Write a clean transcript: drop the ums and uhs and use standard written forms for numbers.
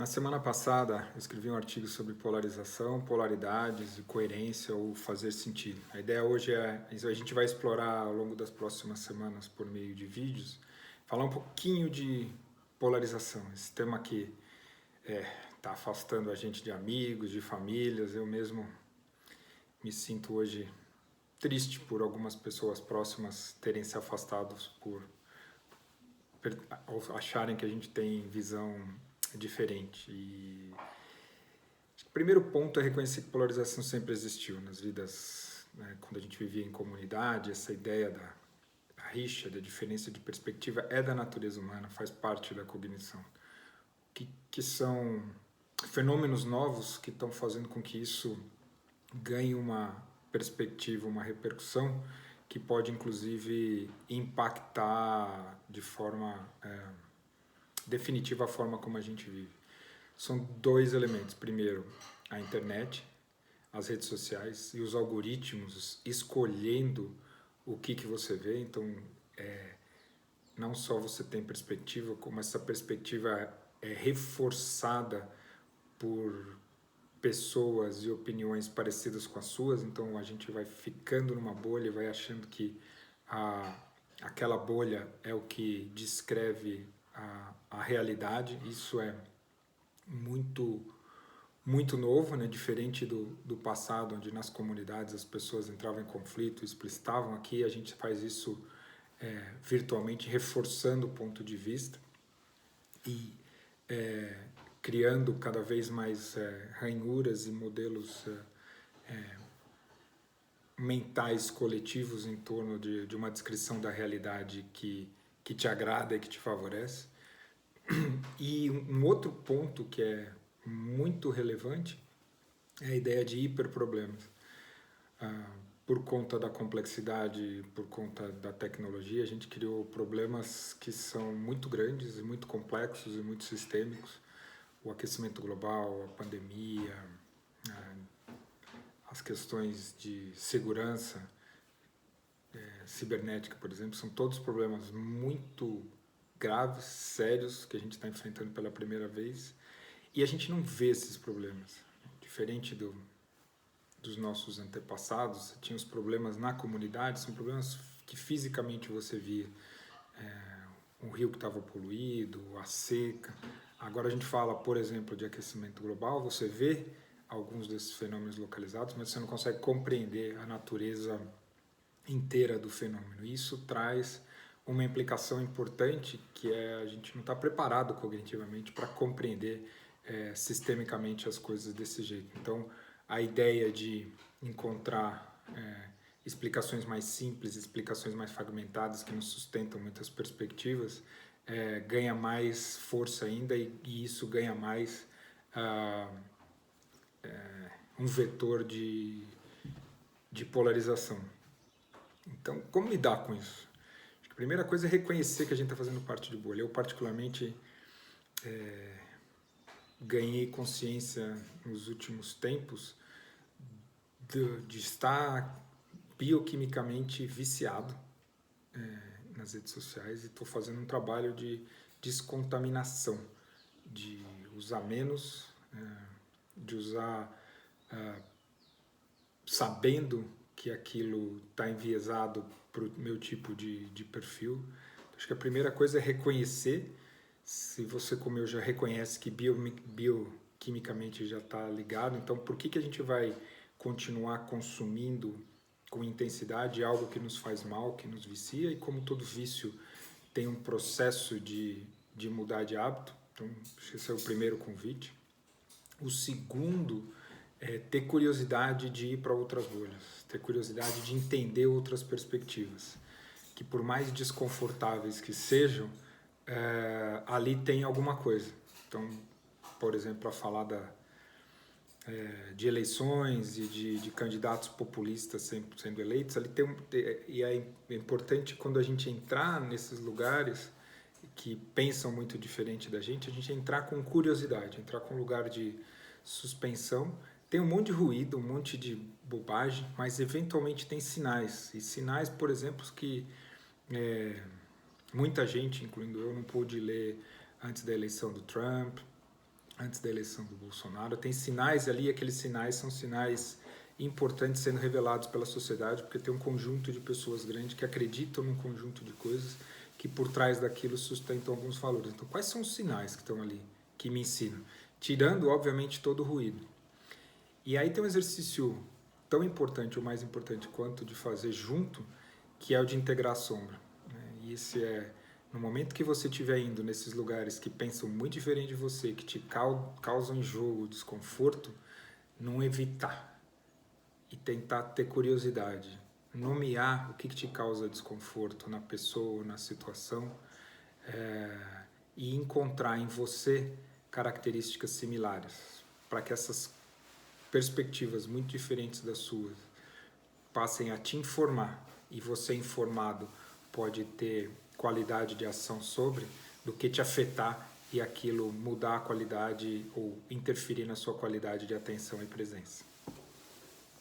Na semana passada, eu escrevi um artigo sobre polarização, polaridades, coerência ou fazer sentido. A ideia hoje a gente vai explorar ao longo das próximas semanas por meio de vídeos, falar um pouquinho de polarização, esse tema que está afastando a gente de amigos, de famílias. Eu mesmo me sinto hoje triste por algumas pessoas próximas terem se afastado por acharem que a gente tem visão diferente. E o primeiro ponto é reconhecer que polarização sempre existiu nas vidas, né? Quando a gente vivia em comunidade, essa ideia da rixa, da diferença de perspectiva é da natureza humana, faz parte da cognição. Que são fenômenos novos que estão fazendo com que isso ganhe uma perspectiva, uma repercussão que pode inclusive impactar de forma definitiva a forma como a gente vive. São dois elementos. Primeiro, a internet, as redes sociais e os algoritmos escolhendo o que você vê. Então, não só você tem perspectiva, como essa perspectiva é reforçada por pessoas e opiniões parecidas com as suas. Então, a gente vai ficando numa bolha e vai achando que aquela bolha é o que descreve a realidade. Isso é muito novo, né? Diferente do passado, onde nas comunidades as pessoas entravam em conflito, explicitavam. Aqui a gente faz isso virtualmente, reforçando o ponto de vista e criando cada vez mais ranhuras e modelos mentais coletivos em torno de uma descrição da realidade que te agrada e que te favorece. E um outro ponto que é muito relevante é a ideia de hiperproblemas. Por conta da complexidade, por conta da tecnologia, a gente criou problemas que são muito grandes e muito complexos e muito sistêmicos. O aquecimento global, a pandemia, as questões de segurança cibernética, por exemplo, são todos problemas muito graves, sérios, que a gente está enfrentando pela primeira vez, e a gente não vê esses problemas. Diferente dos nossos antepassados, tinha os problemas na comunidade, são problemas que fisicamente você via. Um rio que estava poluído, a seca. Agora a gente fala, por exemplo, de aquecimento global, você vê alguns desses fenômenos localizados, mas você não consegue compreender a natureza inteira do fenômeno. Isso traz uma implicação importante, que é a gente não está preparado cognitivamente para compreender sistemicamente as coisas desse jeito. Então, a ideia de encontrar explicações mais simples, explicações mais fragmentadas que nos sustentam muitas perspectivas, ganha mais força ainda, e isso ganha mais um vetor de polarização. Então, como lidar com isso? Acho que a primeira coisa é reconhecer que a gente está fazendo parte de bolha. Eu, particularmente, ganhei consciência nos últimos tempos de estar bioquimicamente viciado nas redes sociais, e estou fazendo um trabalho de descontaminação, de usar menos, de usar sabendo que aquilo está enviesado para o meu tipo de perfil. Acho que a primeira coisa é reconhecer. Se você, como eu, já reconhece que bioquimicamente já está ligado, então por que a gente vai continuar consumindo com intensidade algo que nos faz mal, que nos vicia? E como todo vício tem um processo de mudar de hábito, então acho que esse é o primeiro convite. O segundo é ter curiosidade de ir para outras bolhas, ter curiosidade de entender outras perspectivas, que por mais desconfortáveis que sejam, ali tem alguma coisa. Então, por exemplo, para falar de eleições e de candidatos populistas sendo eleitos, ali e é importante, quando a gente entrar nesses lugares que pensam muito diferente da gente, a gente entrar com curiosidade, entrar com um lugar de suspensão. Tem um monte de ruído, um monte de bobagem, mas eventualmente tem sinais. E sinais, por exemplo, que muita gente, incluindo eu, não pôde ler antes da eleição do Trump, antes da eleição do Bolsonaro. Tem sinais ali, aqueles sinais são sinais importantes sendo revelados pela sociedade, porque tem um conjunto de pessoas grandes que acreditam num conjunto de coisas que por trás daquilo sustentam alguns valores. Então, quais são os sinais que estão ali, que me ensinam? Tirando, obviamente, todo o ruído. E aí tem um exercício tão importante, ou mais importante quanto de fazer junto, que é o de integrar a sombra. E esse é, no momento que você estiver indo nesses lugares que pensam muito diferente de você, que te causam enjoo, desconforto, não evitar e tentar ter curiosidade, nomear o que te causa desconforto na pessoa, na situação, e encontrar em você características similares, para que essas perspectivas muito diferentes das suas passem a te informar, e você informado pode ter qualidade de ação sobre, do que te afetar e aquilo mudar a qualidade ou interferir na sua qualidade de atenção e presença.